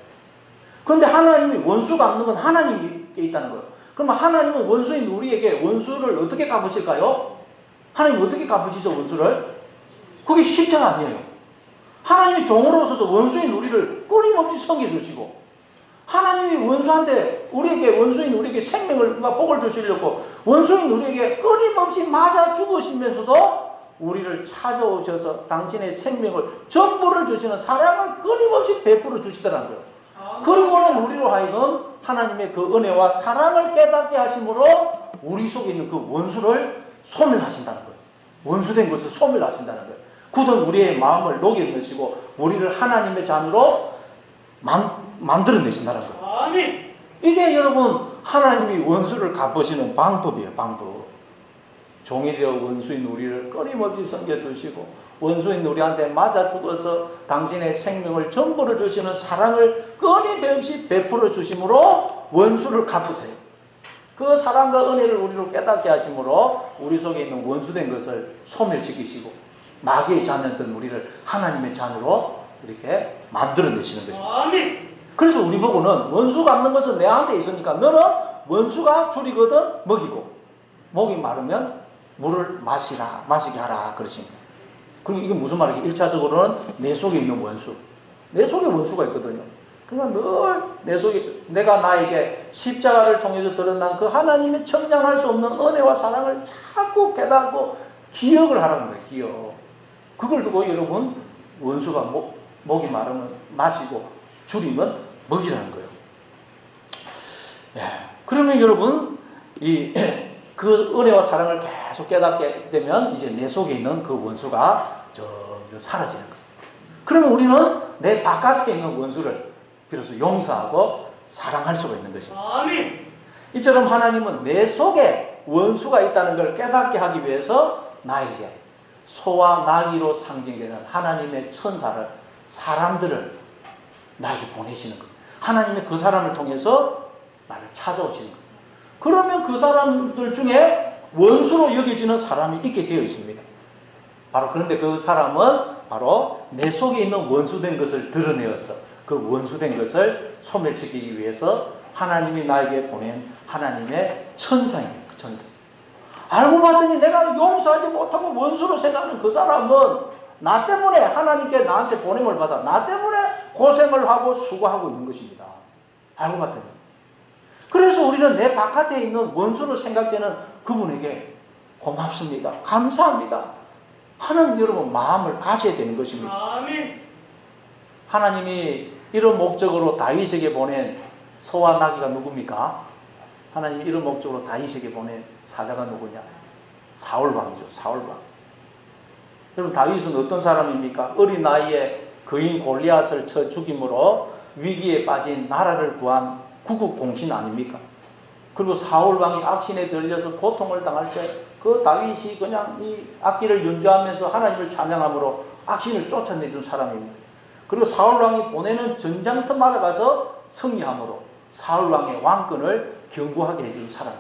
그런데 하나님이 원수 갚는 건 하나님께 있다는 거예요. 그러면 하나님은 원수인 우리에게 원수를 어떻게 갚으실까요? 하나님 어떻게 갚으시죠, 원수를? 그게 십자가 아니에요. 하나님이 종으로 오셔서 원수인 우리를 끊임없이 섬겨주시고 하나님이 원수한테 원수인 우리에게 생명을 복을 주시려고 원수인 우리에게 끊임없이 맞아 죽으시면서도 우리를 찾아오셔서 당신의 생명을 전부를 주시는 사랑을 끊임없이 베풀어 주시더라는 거예요. 그리고는 우리로 하여금 하나님의 그 은혜와 사랑을 깨닫게 하심으로 우리 속에 있는 그 원수를 소멸하신다는 거예요. 원수된 것을 소멸하신다는 거예요. 굳은 우리의 마음을 녹여내시고 우리를 하나님의 자녀로 만들어내신다는 거예요. 아멘. 이게 여러분 하나님이 원수를 갚으시는 방법이에요. 방법. 종이 되어 원수인 우리를 끊임없이 섬겨주시고 원수인 우리한테 맞아 죽어서 당신의 생명을 전부를 주시는 사랑을 끊임없이 베풀어 주심으로 원수를 갚으세요. 그 사랑과 은혜를 우리로 깨닫게 하심으로 우리 속에 있는 원수된 것을 소멸시키시고 마귀의 자녀였던 우리를 하나님의 자녀로 이렇게 만들어내시는 것입니다. 아멘. 그래서 우리 보고는 원수 갚는 것은 내한테 있으니까 너는 원수가 줄이거든 먹이고 목이 마르면 물을 마시게 하라 그러십니다. 그리고 이게 무슨 말이에요? 1차적으로는 내 속에 있는 원수. 내 속에 원수가 있거든요. 그러니까 늘 내 속에 내가 나에게 십자가를 통해서 드러난 그 하나님의 청량할 수 없는 은혜와 사랑을 자꾸 깨닫고 기억을 하라는 거예요. 기억. 그걸 두고 여러분 원수가 목이 마르면 마시고 줄이면 먹이라는 거예요. 예. 그러면 여러분 그 은혜와 사랑을 계속 깨닫게 되면 이제 내 속에 있는 그 원수가 점점 사라지는 거예요. 그러면 우리는 내 바깥에 있는 원수를 비로소 용서하고 사랑할 수가 있는 것입니다. 아멘. 이처럼 하나님은 내 속에 원수가 있다는 걸 깨닫게 하기 위해서 나에게 소와 나귀로 상징되는 하나님의 천사를 사람들을 나에게 보내시는 거예요. 하나님의 그 사람을 통해서 나를 찾아오시는 거예요. 그러면 그 사람들 중에 원수로 여겨지는 사람이 있게 되어 있습니다. 그런데 그 사람은 바로 내 속에 있는 원수된 것을 드러내어서 그 원수된 것을 소멸시키기 위해서 하나님이 나에게 보낸 하나님의 천사입니다. 그 천사. 알고 봤더니 내가 용서하지 못하고 원수로 생각하는 그 사람은 나 때문에 하나님께 나한테 보냄을 받아 나 때문에 고생을 하고 수고하고 있는 것입니다. 알고 봤더니. 그래서 우리는 내 바깥에 있는 원수로 생각되는 그분에게 고맙습니다. 감사합니다. 하는 여러분 마음을 가져야 되는 것입니다. 아멘. 하나님이 이런 목적으로 다윗에게 보낸 소와 나귀가 누굽니까? 하나님이 이런 목적으로 다윗에게 보낸 사자가 누구냐? 사울왕이죠. 사울왕. 여러분 다윗은 어떤 사람입니까? 어린 나이에 거인 골리앗을 쳐 죽임으로 위기에 빠진 나라를 구한 구국공신 아닙니까? 그리고 사울왕이 악신에 들려서 고통을 당할 때 그 다윗이 그냥 이 악기를 연주하면서 하나님을 찬양함으로 악신을 쫓아내준 사람입니다. 그리고 사울왕이 보내는 전장터마다 가서 승리함으로 사울 왕의 왕권을 견고하게 해준 사람,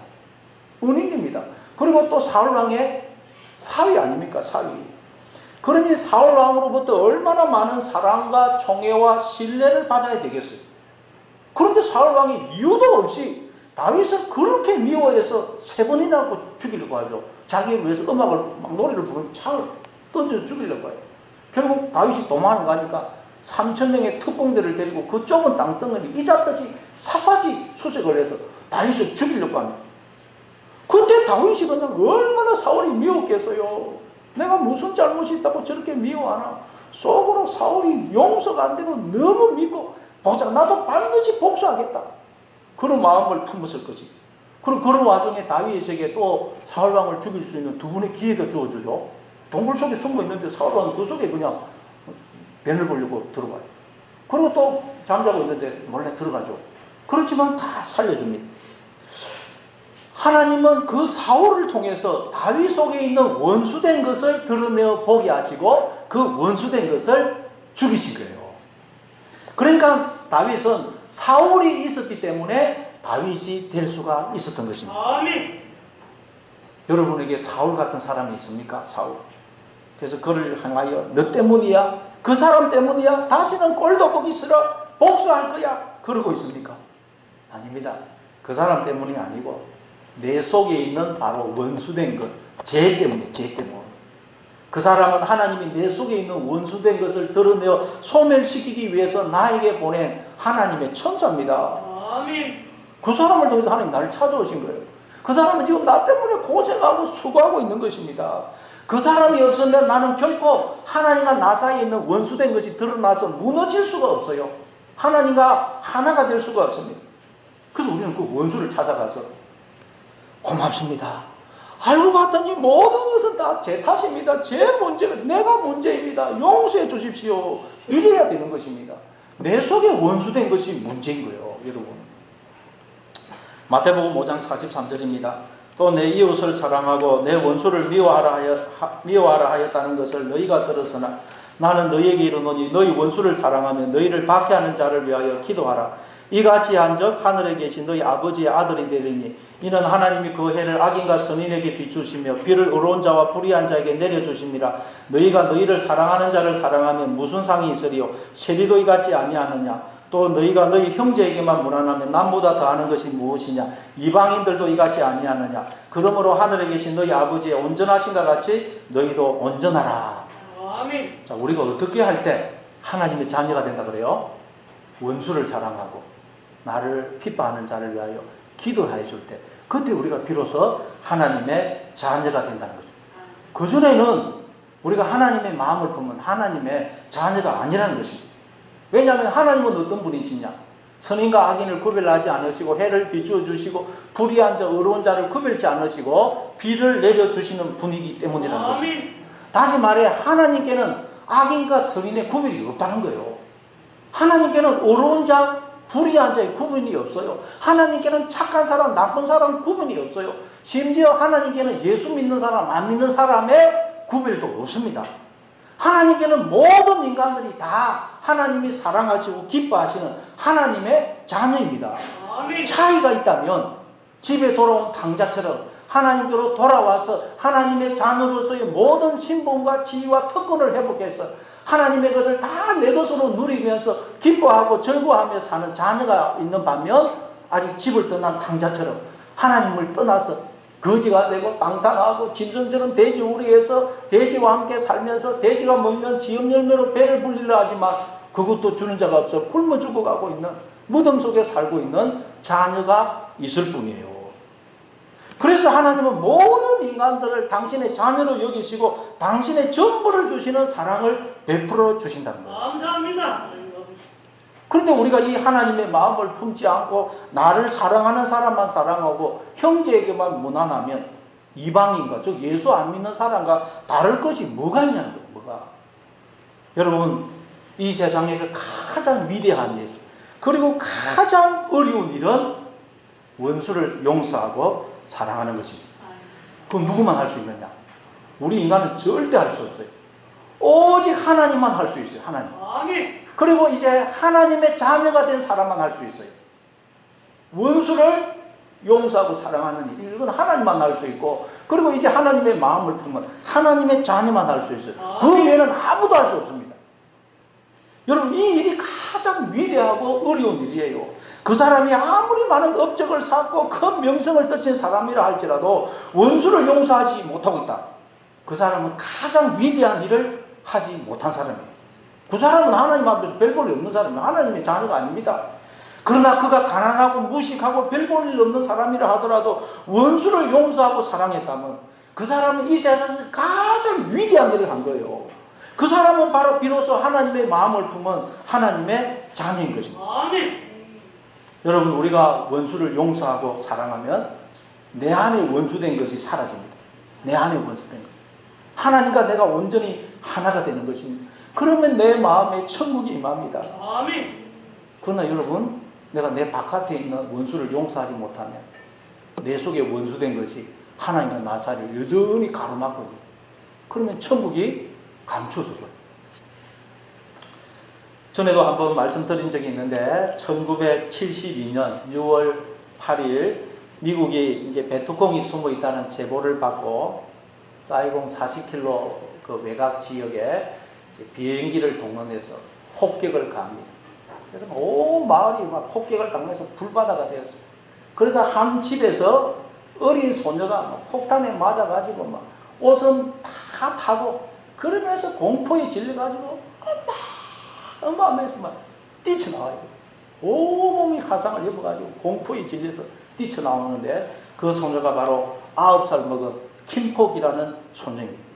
은인입니다. 그리고 또 사울 왕의 사위 아닙니까? 사위. 그러니 사울 왕으로부터 얼마나 많은 사랑과 총애와 신뢰를 받아야 되겠어요. 그런데 사울 왕이 이유도 없이 다윗을 그렇게 미워해서 3번이나 죽이려고 하죠. 자기를 위해서 음악을 막 노래를 부르고 창을 던져 죽이려고 해요. 결국 다윗이 도망을 가니까 3,000명의 특공대를 데리고 그 좁은 땅덩어리 이잡듯이 사사지 수색을 해서 다윗을 죽이려고 합니다. 근데 다윗이 그냥 얼마나 사울이 미웠겠어요. 내가 무슨 잘못이 있다고 저렇게 미워하나. 속으로 사울이 용서가 안 되고 너무 믿고 보자, 나도 반드시 복수하겠다, 그런 마음을 품었을 것이. 그리고 그런 와중에 다윗에게 또 사울왕을 죽일 수 있는 2분의 기회가 주어지죠. 동굴 속에 숨어 있는데 사울왕은 그 속에 그냥 변을 보려고 들어가요. 그리고 또 잠자고 있는데 몰래 들어가죠. 그렇지만 다 살려줍니다. 하나님은 그 사울을 통해서 다윗 속에 있는 원수된 것을 드러내어 보게 하시고 그 원수된 것을 죽이신 거예요. 그러니까 다윗은 사울이 있었기 때문에 다윗이 될 수가 있었던 것입니다. 아멘. 여러분에게 사울 같은 사람이 있습니까? 사울. 그래서 그를 향하여 너 때문이야, 그 사람 때문이야, 다시는 꼴도 보기 싫어, 복수할 거야, 그러고 있습니까? 아닙니다. 그 사람 때문이 아니고 내 속에 있는 바로 원수된 것, 죄 때문에, 죄 때문에. 그 사람은 하나님이 내 속에 있는 원수된 것을 드러내어 소멸시키기 위해서 나에게 보낸 하나님의 천사입니다. 아멘. 그 사람을 통해서 하나님 나를 찾아오신 거예요. 그 사람은 지금 나 때문에 고생하고 수고하고 있는 것입니다. 그 사람이 없으면 나는 결코 하나님과 나 사이에 있는 원수된 것이 드러나서 무너질 수가 없어요. 하나님과 하나가 될 수가 없습니다. 그래서 우리는 그 원수를 찾아가서 고맙습니다, 알고 봤더니 모든 것은 다 제 탓입니다, 제 문제가, 내가 문제입니다, 용서해 주십시오, 이래야 되는 것입니다. 내 속에 원수된 것이 문제인 거예요. 여러분, 마태복음 5장 43절입니다. 또 내 이웃을 사랑하고 내 원수를 미워하라 하였다는 것을 너희가 들었으나 나는 너희에게 이르노니 너희 원수를 사랑하며 너희를 박해하는 자를 위하여 기도하라. 이같이 한즉 하늘에 계신 너희 아버지의 아들이 되리니 이는 하나님이 그 해를 악인과 선인에게 비추시며 비를 의로운 자와 불의한 자에게 내려주심이라. 너희가 너희를 사랑하는 자를 사랑하면 무슨 상이 있으리요? 세리도 이같이 아니하느냐? 또 너희가 너희 형제에게만 무난하면 남보다 더하는 것이 무엇이냐? 이방인들도 이같이 아니하느냐? 그러므로 하늘에 계신 너희 아버지의 온전하신가 같이 너희도 온전하라. 아멘. 자, 우리가 어떻게 할 때 하나님의 자녀가 된다 그래요? 원수를 사랑하고 나를 핍박하는 자를 위하여 기도해 줄 때, 그때 우리가 비로소 하나님의 자녀가 된다는 거죠. 그전에는 우리가 하나님의 마음을 품으면 하나님의 자녀가 아니라는 것입니다. 왜냐하면 하나님은 어떤 분이시냐? 선인과 악인을 구별하지 않으시고 해를 비추어 주시고 불의한 자, 의로운 자를 구별치 않으시고 비를 내려주시는 분이기 때문이라는 것입니다. 다시 말해 하나님께는 악인과 선인의 구별이 없다는 거예요. 하나님께는 의로운 자, 불의한 자의 구분이 없어요. 하나님께는 착한 사람, 나쁜 사람 구분이 없어요. 심지어 하나님께는 예수 믿는 사람, 안 믿는 사람의 구별도 없습니다. 하나님께는 모든 인간들이 다 하나님이 사랑하시고 기뻐하시는 하나님의 자녀입니다. 차이가 있다면 집에 돌아온 당자처럼 하나님께로 돌아와서 하나님의 자녀로서의 모든 신분과 지위와 특권을 회복해서 하나님의 것을 다 내 것으로 누리면서 기뻐하고 즐거워하며 사는 자녀가 있는 반면, 아직 집을 떠난 당자처럼 하나님을 떠나서 거지가 되고 땅땅하고 짐승처럼 돼지 우리에서 돼지와 함께 살면서 돼지가 먹는 지엄 열매로 배를 불리려 하지만 그것도 주는 자가 없어 굶어 죽어가고 있는, 무덤 속에 살고 있는 자녀가 있을 뿐이에요. 그래서 하나님은 모든 인간들을 당신의 자녀로 여기시고 당신의 전부를 주시는 사랑을 베풀어 주신다는 거예요. 감사합니다. 그런데 우리가 이 하나님의 마음을 품지 않고 나를 사랑하는 사람만 사랑하고 형제에게만 무난하면 이방인과, 즉 예수 안 믿는 사람과 다를 것이 뭐가 있냐는 거예요. 뭐가. 여러분, 이 세상에서 가장 위대한 일, 그리고 가장 어려운 일은 원수를 용서하고 사랑하는 것입니다. 그건 누구만 할 수 있느냐? 우리 인간은 절대 할 수 없어요. 오직 하나님만 할 수 있어요. 하나님. 그리고 이제 하나님의 자녀가 된 사람만 할 수 있어요. 원수를 용서하고 사랑하는 일, 이건 하나님만 할 수 있고, 그리고 이제 하나님의 마음을 품은 하나님의 자녀만 할 수 있어요. 그 외에는 아무도 할 수 없습니다. 여러분, 이 일이 가장 위대하고 어려운 일이에요. 그 사람이 아무리 많은 업적을 쌓고 큰 명성을 떨친 사람이라 할지라도 원수를 용서하지 못하고 있다. 그 사람은 가장 위대한 일을 하지 못한 사람이에요. 그 사람은 하나님 앞에서 별 볼 일 없는 사람이에요. 하나님의 자녀가 아닙니다. 그러나 그가 가난하고 무식하고 별 볼 일 없는 사람이라 하더라도 원수를 용서하고 사랑했다면 그 사람은 이 세상에서 가장 위대한 일을 한 거예요. 그 사람은 바로 비로소 하나님의 마음을 품은 하나님의 자녀인 것입니다. 아멘. 여러분, 우리가 원수를 용서하고 사랑하면 내 안에 원수된 것이 사라집니다. 내 안에 원수된 것. 하나님과 내가 온전히 하나가 되는 것입니다. 그러면 내 마음에 천국이 임합니다. 아멘. 그러나 여러분, 내가 내 바깥에 있는 원수를 용서하지 못하면 내 속에 원수된 것이 하나님과 나 사이를 여전히 가로막고 있는, 그러면 천국이 감추어져 버려요. 전에도 한번 말씀드린 적이 있는데 1972년 6월 8일 미국이 이제 베트콩이 숨어 있다는 제보를 받고 사이공 40km 그 외곽 지역에 비행기를 동원해서 폭격을 가합니다. 그래서 온 마을이 막 폭격을 당해서 불바다가 되었어요. 그래서 한 집에서 어린 소녀가 막 폭탄에 맞아가지고 막 옷은 다 타고 그러면서 공포에 질려가지고 엄마 하면서 막 뛰쳐나와요. 온몸이 화상을 입어가지고 공포에 질려서 뛰쳐나오는데 그 소녀가 바로 9살 먹은 킴폭이라는 소녀입니다.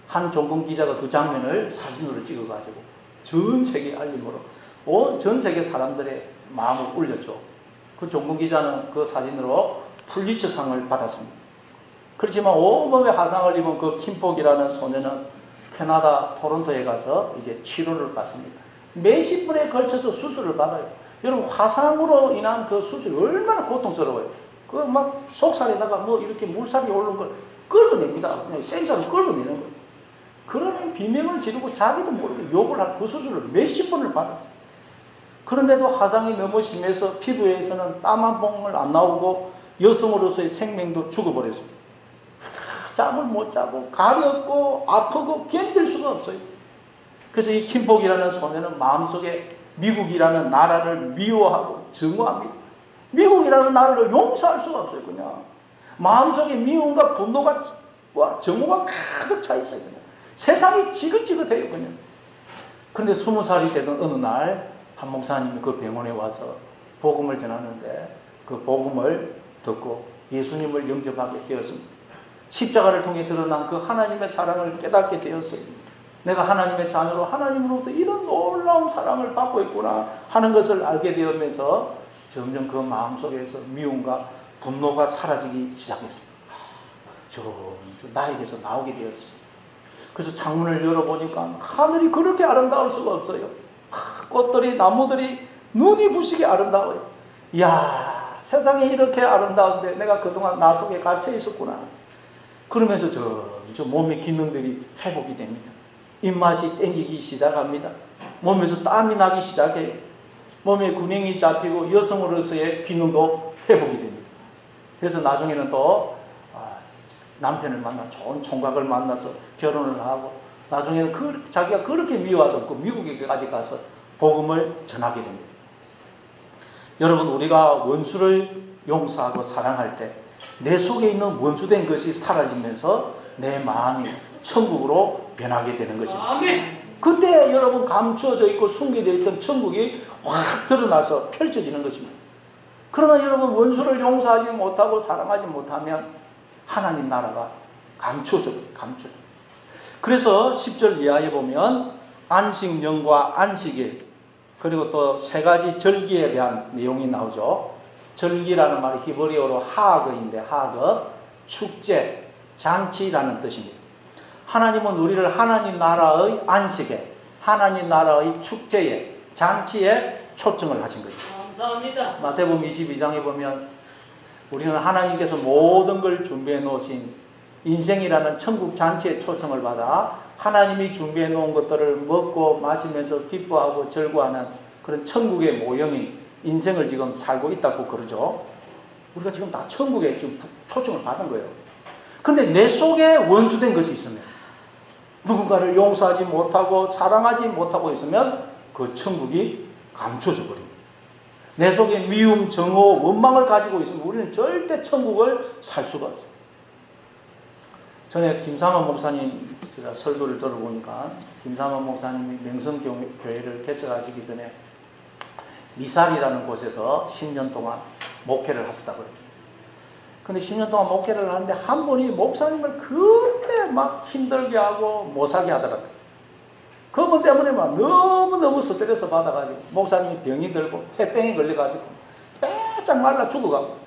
한 종군 기자가 그 장면을 사진으로 찍어가지고 전 세계 알림으로 전 세계 사람들의 마음을 울렸죠. 그 종군 기자는 그 사진으로 풀리처상을 받았습니다. 그렇지만 온몸에 화상을 입은 그 킴폭이라는 소녀는 캐나다 토론토에 가서 이제 치료를 받습니다. 몇십 분에 걸쳐서 수술을 받아요. 여러분, 화상으로 인한 그 수술이 얼마나 고통스러워요. 그 막 속살에다가 뭐 이렇게 물살이 오르는 걸 끌어냅니다. 그냥 생살을 끌어내는 거예요. 그러면 비명을 지르고 자기도 모르게 욕을 할 그 수술을 몇십 번을 받았어요. 그런데도 화상이 너무 심해서 피부에서는 땀 한 방울 안 나오고 여성으로서의 생명도 죽어버렸습니다. 잠을 못 자고 가렵고 아프고 견딜 수가 없어요. 그래서 이 킴폭이라는 소녀는 마음속에 미국이라는 나라를 미워하고 증오합니다. 미국이라는 나라를 용서할 수가 없어요. 그냥 마음속에 미움과 분노가 증오가 가득 차 있어요. 그냥 세상이 지긋지긋해요. 그냥. 그런데 20살이 되던 어느 날 한 목사님이 그 병원에 와서 복음을 전하는데 그 복음을 듣고 예수님을 영접하게 되었습니다. 십자가를 통해 드러난 그 하나님의 사랑을 깨닫게 되었어요. 내가 하나님의 자녀로 하나님으로부터 이런 놀라운 사랑을 받고 있구나 하는 것을 알게 되면서 점점 그 마음속에서 미움과 분노가 사라지기 시작했습니다. 점점 나에게서 나오게 되었습니다. 그래서 창문을 열어보니까 하늘이 그렇게 아름다울 수가 없어요. 꽃들이, 나무들이 눈이 부시게 아름다워요. 이야, 세상이 이렇게 아름다운데 내가 그동안 나 속에 갇혀 있었구나. 그러면서 저 몸의 기능들이 회복이 됩니다. 입맛이 땡기기 시작합니다. 몸에서 땀이 나기 시작해요. 몸에 균형이 잡히고 여성으로서의 기능도 회복이 됩니다. 그래서 나중에는 또 남편을 만나 좋은 총각을 만나서 결혼을 하고 나중에는 자기가 그렇게 미워하던 그 미국에까지 가서 복음을 전하게 됩니다. 여러분, 우리가 원수를 용서하고 사랑할 때 내 속에 있는 원수된 것이 사라지면서 내 마음이 천국으로 변하게 되는 것입니다. 아멘. 그때 여러분 감추어져 있고 숨겨져 있던 천국이 확 드러나서 펼쳐지는 것입니다. 그러나 여러분, 원수를 용서하지 못하고 사랑하지 못하면 하나님 나라가 감추어져요. 그래서 10절 이하에 보면 안식년과 안식일, 그리고 또 세 가지 절기에 대한 내용이 나오죠. 절기라는 말이 히브리어로 하악어인데 하악어, 축제, 잔치라는 뜻입니다. 하나님은 우리를 하나님 나라의 안식에, 하나님 나라의 축제에, 잔치에 초청을 하신 것입니다. 감사합니다. 마태복음 22장에 보면 우리는 하나님께서 모든 걸 준비해 놓으신 인생이라는 천국 잔치에 초청을 받아 하나님이 준비해 놓은 것들을 먹고 마시면서 기뻐하고 즐거워하는 그런 천국의 모형인 인생을 지금 살고 있다고 그러죠. 우리가 지금 다 천국에 지금 초청을 받은 거예요. 근데 내 속에 원수된 것이 있으면, 누군가를 용서하지 못하고 사랑하지 못하고 있으면 그 천국이 감춰져 버립니다. 내 속에 미움, 정오, 원망을 가지고 있으면 우리는 절대 천국을 살 수가 없어요. 전에 김삼원 목사님 제가 설교를 들어보니까 김삼원 목사님이 명성교회를 개척하시기 전에 미살이라는 곳에서 10년 동안 목회를 하셨다고 해요. 근데 10년 동안 목회를 하는데 한 분이 목사님을 그렇게 막 힘들게 하고 못살게 하더라고요. 그분 때문에 막 너무너무 스트레스 받아가지고 목사님이 병이 들고 폐병에 걸려가지고 빼짝 말라 죽어가고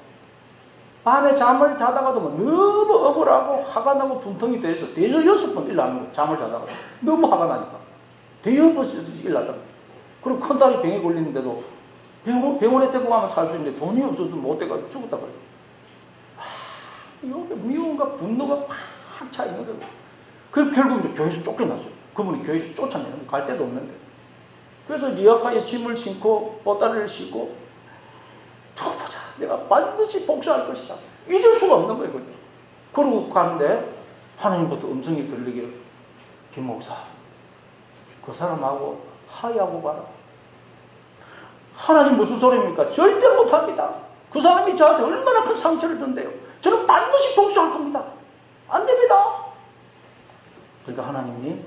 밤에 잠을 자다가도 막 너무 억울하고 화가 나고 분통이 돼서 대여 6번 일어나는 거예요. 잠을 자다가 너무 화가 나니까 대여 6번 일어나더라고요. 그리고 큰딸이 병에 걸리는데도 병원에 데리고 가면 살 수 있는데 돈이 없어서 못 돼가지고 죽었다 그래요. 여기 미움과 분노가 확 차 있는 거예요. 그래서 결국 이제 교회에서 쫓겨났어요. 그분이 교회에서 쫓아내는 갈 데도 없는데. 그래서 리어카에 짐을 싣고 보따리를 싣고 두고 보자. 내가 반드시 복수할 것이다. 잊을 수가 없는 거예요. 그러고 가는데 하나님부터 음성이 들리기를, 김 목사, 그 사람하고 화해하고 가라. 하나님 무슨 소리입니까? 절대 못합니다. 그 사람이 저한테 얼마나 큰 상처를 준대요. 저는 반드시 복수할 겁니다. 안 됩니다. 그러니까 하나님이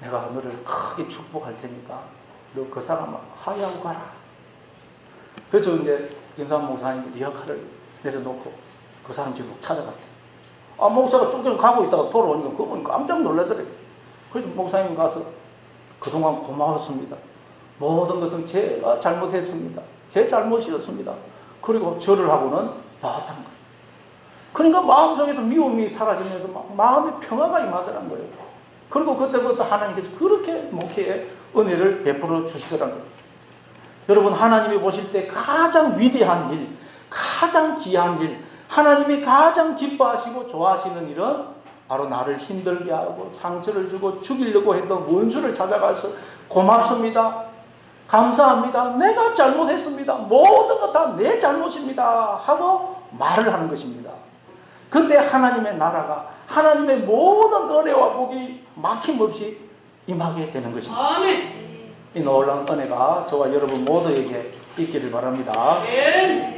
내가 너를 크게 축복할 테니까 너 그 사람하고 화해하고 가라. 그래서 이제 김삼원 목사님이 리어카를 내려놓고 그 사람 집으로 찾아갔대요. 아, 목사가 쫓겨 가고 있다가 돌아오니까 그분이 깜짝 놀라더래요. 그래서 목사님 가서 그동안 고마웠습니다. 모든 것은 제가 잘못했습니다. 제 잘못이었습니다. 그리고 절을 하고는 나왔다는 거예요. 그러니까 마음속에서 미움이 사라지면서 마음의 평화가 임하더란 거예요. 그리고 그때부터 하나님께서 그렇게 목회에 은혜를 베풀어 주시더란 거죠. 여러분, 하나님이 보실 때 가장 위대한 일, 가장 귀한 일, 하나님이 가장 기뻐하시고 좋아하시는 일은 바로 나를 힘들게 하고 상처를 주고 죽이려고 했던 원수를 찾아가서 고맙습니다. 감사합니다. 내가 잘못했습니다. 모든 것 다 내 잘못입니다. 하고 말을 하는 것입니다. 그때 하나님의 나라가, 하나님의 모든 은혜와 복이 막힘없이 임하게 되는 것입니다. 아멘. 이 놀라운 은혜가 저와 여러분 모두에게 있기를 바랍니다. 아멘.